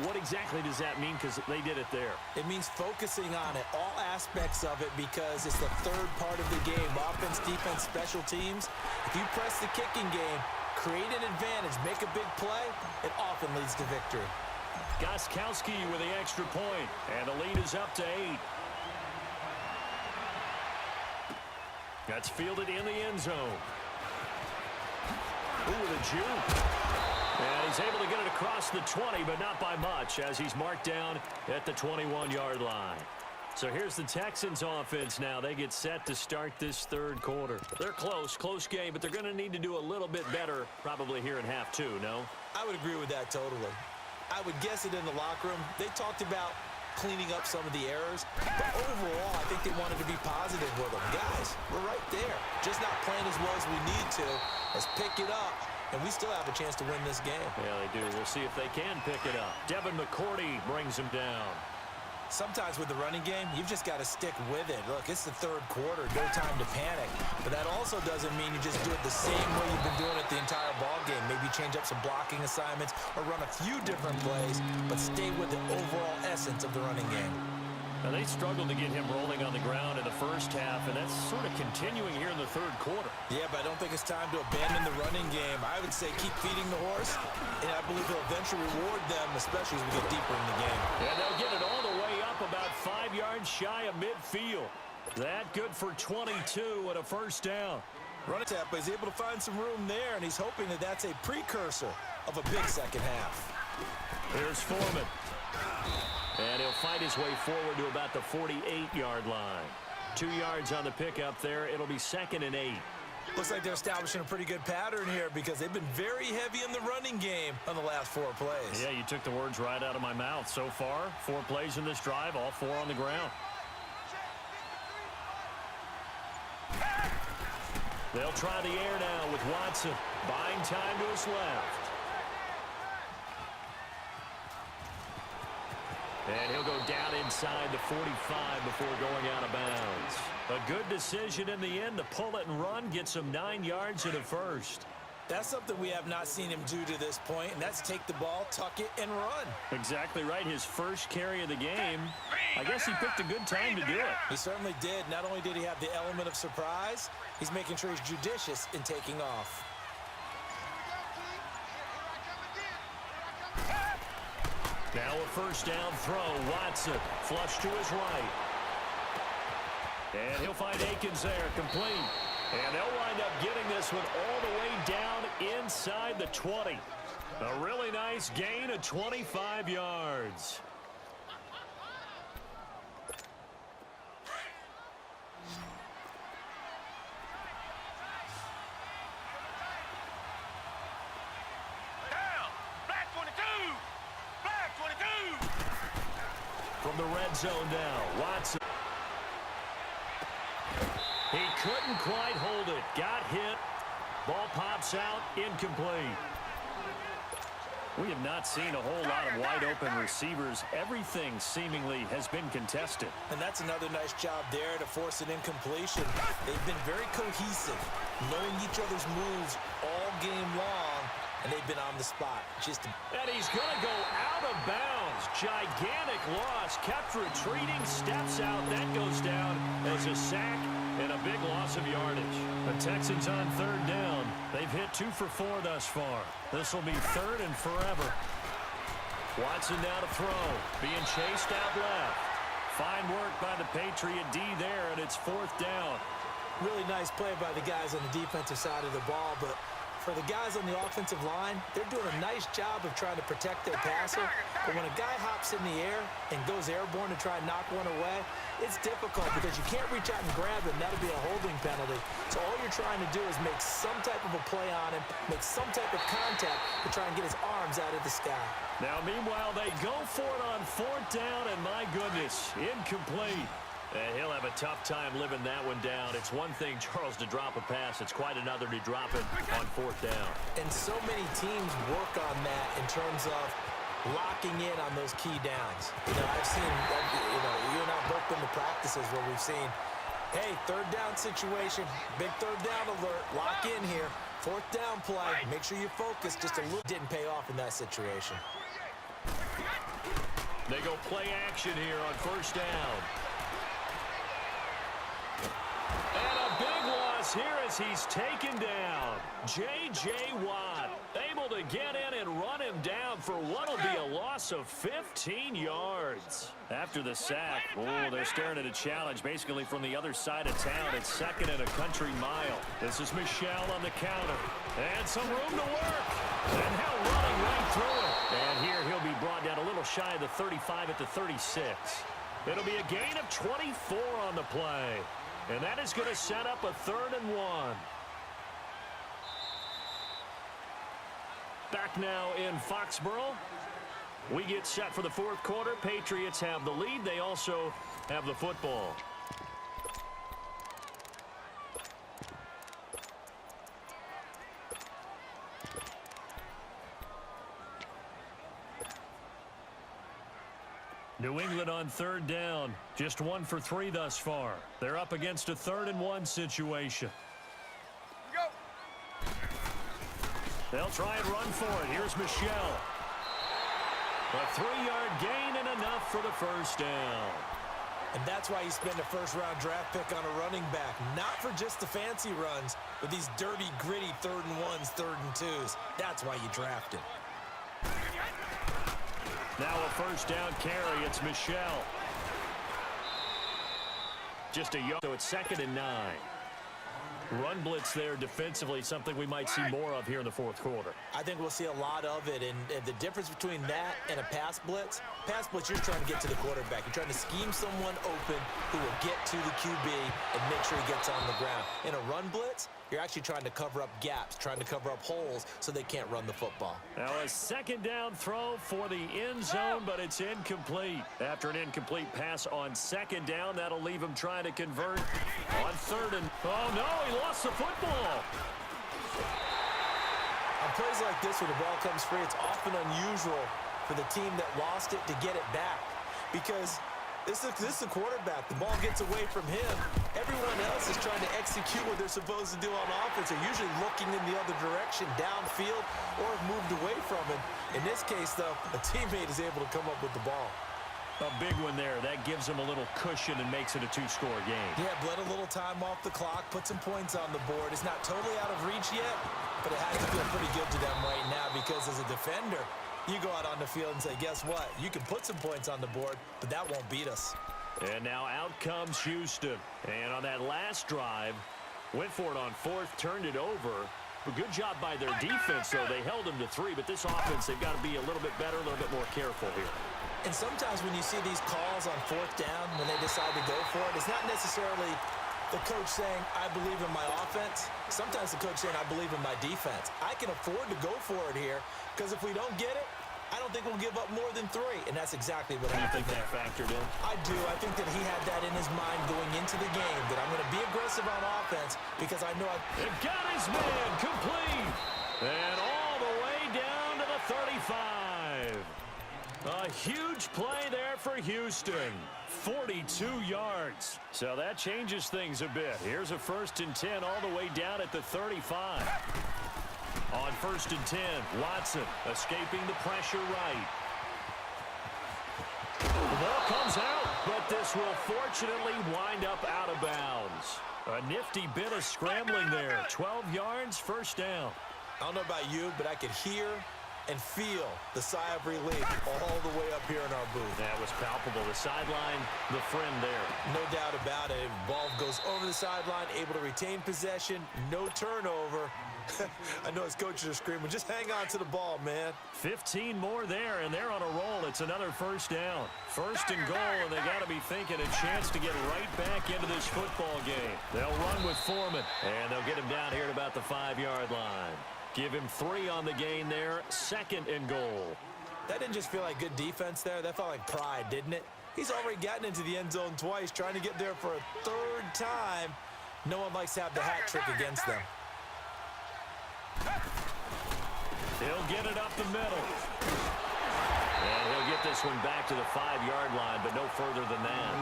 What exactly does that mean? Because they did it there. It means focusing on it, all aspects of it, because it's the third part of the game. Offense, defense, special teams. If you press the kicking game, create an advantage, make a big play, it often leads to victory. Gostkowski with the extra point, and the lead is up to 8. That's fielded in the end zone. Ooh, the juke. And he's able to get it across the 20, but not by much, as he's marked down at the 21-yard line. So here's the Texans offense now. They get set to start this third quarter. They're close game, but they're going to need to do a little bit better probably here in half two, no? I would agree with that totally. I would guess it in the locker room. They talked about cleaning up some of the errors, but overall, I think they wanted to be positive with them. Guys, we're right there. Just not playing as well as we need to. Let's pick it up, and we still have a chance to win this game. Yeah, they do. We'll see if they can pick it up. Devin McCourty brings him down. Sometimes with the running game, you've just got to stick with it. Look, it's the third quarter, no time to panic. But that also doesn't mean you just do it the same way you've been doing it the entire ball game. Maybe change up some blocking assignments or run a few different plays, but stay with the overall essence of the running game. Now, they struggled to get him rolling on the ground in the first half, and that's sort of continuing here in the third quarter. Yeah, but I don't think it's time to abandon the running game. I would say keep feeding the horse, and I believe he'll eventually reward them, especially as we get deeper in the game. And they'll get it all the way up about 5 yards shy of midfield. That good for 22 and a first down. Running tap, but he's able to find some room there, and he's hoping that that's a precursor of a big second half. Here's Foreman. And he'll fight his way forward to about the 48-yard line. 2 yards on the pickup there. It'll be 2nd and 8. Looks like they're establishing a pretty good pattern here because they've been very heavy in the running game on the last 4 plays. Yeah, you took the words right out of my mouth. So far, 4 plays in this drive, all 4 on the ground. They'll try the air now with Watson. Buying time to his left. And he'll go down inside the 45 before going out of bounds. A good decision in the end to pull it and run, gets him 9 yards and a first. That's something we have not seen him do to this point, and that's take the ball, tuck it, and run. Exactly right. His first carry of the game. I guess he picked a good time to do it. He certainly did. Not only did he have the element of surprise, he's making sure he's judicious in taking off. Now a first down throw. Watson flush to his right. And he'll find Akins there, complete. And they'll wind up getting this one all the way down inside the 20. A really nice gain of 25 yards. From the red zone now, Watson. He couldn't quite hold it. Got hit. Ball pops out, incomplete. We have not seen a whole lot of wide-open receivers. Everything seemingly has been contested. And that's another nice job there to force an incompletion. They've been very cohesive, knowing each other's moves all game long, and they've been on the spot. And he's going to go out of bounds. Gigantic loss. Kept retreating, steps out. That goes down as a sack and a big loss of yardage. The Texans on third down. They've hit 2 for 4 thus far. This will be 3rd and forever. Watson now to throw. Being chased out left. Fine work by the Patriot D there, and it's 4th down. Really nice play by the guys on the defensive side of the ball, but for the guys on the offensive line, they're doing a nice job of trying to protect their passer. But when a guy hops in the air and goes airborne to try and knock one away, it's difficult because you can't reach out and grab him. That'll be a holding penalty. So all you're trying to do is make some type of a play on him, make some type of contact to try and get his arms out of the sky. Now, meanwhile, they go for it on 4th down, and my goodness, incomplete. And he'll have a tough time living that one down. It's one thing, Charles, to drop a pass. It's quite another to drop it on 4th down. And so many teams work on that in terms of locking in on those key downs. You know, I've seen, you and I both been to practices where we've seen, hey, 3rd down situation, big 3rd down alert, lock in here. 4th down play, make sure you focus just a little. Didn't pay off in that situation. They go play action here on first down. And a big loss here as he's taken down. J.J. Watt able to get in and run him down for what will be a loss of 15 yards. After the sack, they're staring at a challenge basically from the other side of town. It's second and a country mile. This is Michelle on the counter. And some room to work. And now running right through it. And here he'll be brought down a little shy of the 35 at the 36. It'll be a gain of 24 on the play. And that is going to set up a 3rd and 1. Back now in Foxborough. We get set for the 4th quarter. Patriots have the lead. They also have the football. New England on 3rd down. Just 1 for 3 thus far. They're up against a 3rd and 1 situation. They'll try and run for it. Here's Michelle. A 3-yard gain and enough for the first down. And that's why you spend a first-round draft pick on a running back. Not for just the fancy runs, but these dirty, gritty 3rd and 1s, 3rd and 2s. That's why you draft him. Now a first down carry. It's Michelle. Just a yard. So it's 2nd and 9. Run blitz there defensively, something we might see more of here in the 4th quarter. I think we'll see a lot of it, and the difference between that and a pass blitz, you're trying to get to the quarterback. You're trying to scheme someone open who will get to the QB and make sure he gets on the ground. In a run blitz, you're actually trying to cover up gaps, trying to cover up holes so they can't run the football. Now a 2nd down throw for the end zone, but it's incomplete. After an incomplete pass on 2nd down, that'll leave him trying to convert on 3rd and... Oh, no, he lost the football. On plays like this where the ball comes free, it's often unusual for the team that lost it to get it back because this is a quarterback. The ball gets away from him. Everyone else is trying to execute what they're supposed to do on offense. They're usually looking in the other direction, downfield, or have moved away from it. In this case, though, a teammate is able to come up with the ball. A big one there. That gives them a little cushion and makes it a 2-score game. Yeah, bled a little time off the clock, put some points on the board. It's not totally out of reach yet, but it has to feel pretty good to them right now because as a defender, you go out on the field and say, guess what? You can put some points on the board, but that won't beat us. And now out comes Houston. And on that last drive, went for it on 4th, turned it over. A good job by their defense, though. They held them to 3, but this offense, they've got to be a little bit better, a little bit more careful here. And sometimes when you see these calls on 4th down, when they decide to go for it, it's not necessarily the coach saying, I believe in my offense. Sometimes the coach saying, I believe in my defense. I can afford to go for it here because if we don't get it, I don't think we'll give up more than 3. And that's exactly what happened. You think that factored in? I do. I think that he had that in his mind going into the game, that I'm going to be aggressive on offense because I know It got his man complete. And all the way down to the 35. A huge play there for Houston. 42 yards. So that changes things a bit. Here's a 1st and 10 all the way down at the 35. On 1st and 10, Watson escaping the pressure right. The ball comes out, but this will fortunately wind up out of bounds. A nifty bit of scrambling there. 12 yards, 1st down. I don't know about you, but I could hear and feel the sigh of relief all the way up here in our booth. That was palpable. The sideline, the friend there. No doubt about it. Ball goes over the sideline, able to retain possession, no turnover. I know his coaches are screaming, just hang on to the ball, man. 15 more there, and they're on a roll. It's another 1st down. 1st and goal, and they got to be thinking a chance to get right back into this football game. They'll run with Foreman, and they'll get him down here at about the 5-yard line. Give him 3 on the gain there. 2nd and goal. That didn't just feel like good defense there. That felt like pride, didn't it? He's already gotten into the end zone twice, trying to get there for a 3rd time. No one likes to have the hat trick against them. He'll get it up the middle. And he'll get this one back to the 5-yard line, but no further than that.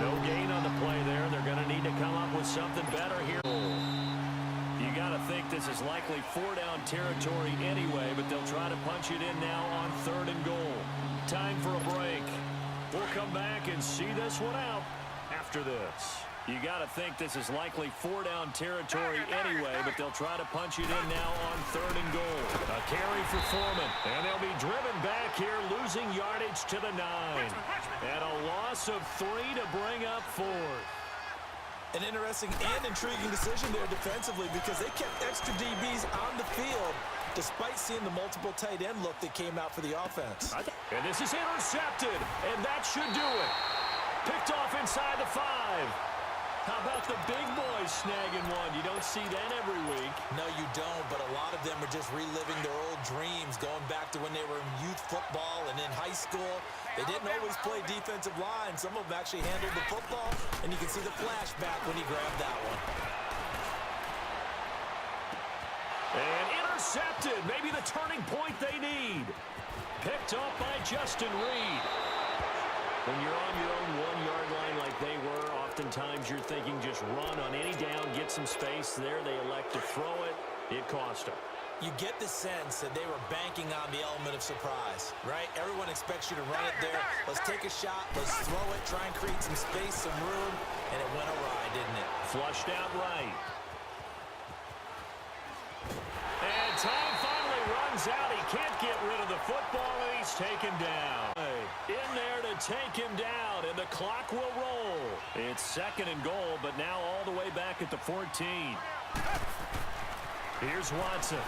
No gain on the play there. They're going to need to come up with something better here. You got to think this is likely 4-down territory anyway, but they'll try to punch it in now on 3rd and goal. Time for a break. We'll come back and see this one out after this. You got to think this is likely 4-down territory anyway, but they'll try to punch it in now on 3rd and goal. A carry for Foreman, and they'll be driven back here, losing yardage to the 9. And a loss of 3 to bring up 4th. An interesting and intriguing decision there defensively because they kept extra DBs on the field despite seeing the multiple tight end look that came out for the offense. And this is intercepted, and that should do it. Picked off inside the 5. How about the big boys snagging one? You don't see that every week. No, you don't, but a lot of them are just reliving their old dreams, going back to when they were in youth football and in high school. They didn't always play defensive line. Some of them actually handled the football, and you can see the flashback when he grabbed that one. And intercepted. Maybe the turning point they need. Picked up by Justin Reed. When you're on your own 1-yard line like they were, oftentimes you're thinking just run on any down, get some space there. They elect to throw it. It cost them. You get the sense that they were banking on the element of surprise, right? Everyone expects you to run it there. Let's take a shot. Let's throw it. Try and create some space, some room. And it went awry, didn't it? Flushed out right. And time finally runs out. He can't get rid of the football, and he's taken down. In there to take him down, and the clock will roll. It's 2nd and goal, but now all the way back at the 14. Here's Watson.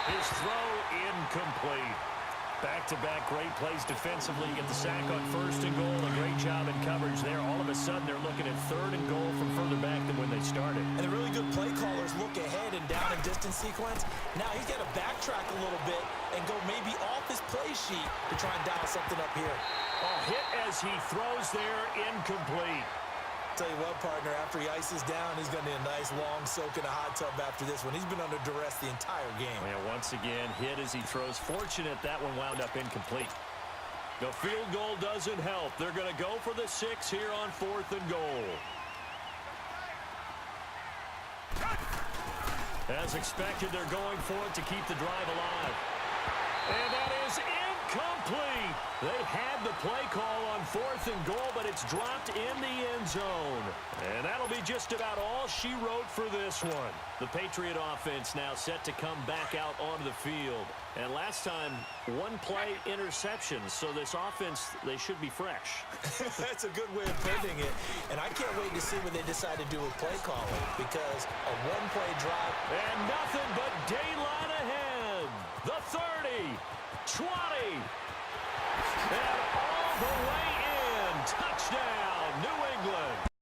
His throw incomplete. Back-to-back great plays defensively. You get the sack on 1st and goal. A great job in coverage there. All of a sudden, they're looking at 3rd and goal from further back than when they started. And the really good play callers look ahead and down and distance sequence. Now he's got to backtrack a little bit and go maybe off his play sheet to try and dial something up here. A hit as he throws there, incomplete. Tell you what, partner, after he ices down, he's going to need a nice long soak in a hot tub after this one. He's been under duress the entire game. And once again, hit as he throws. Fortunate that one wound up incomplete. The field goal doesn't help. They're going to go for the 6 here on 4th and goal. As expected, they're going for it to keep the drive alive. And that is incomplete. They had the play call on 4th and goal, but it's dropped in the end zone. And that'll be just about all she wrote for this one. The Patriot offense now set to come back out onto the field. And last time, 1-play interceptions. So this offense, they should be fresh. That's a good way of putting it. And I can't wait to see what they decide to do with play calling, because a 1-play drive. And nothing but daylight ahead. The 30, 20, and all the way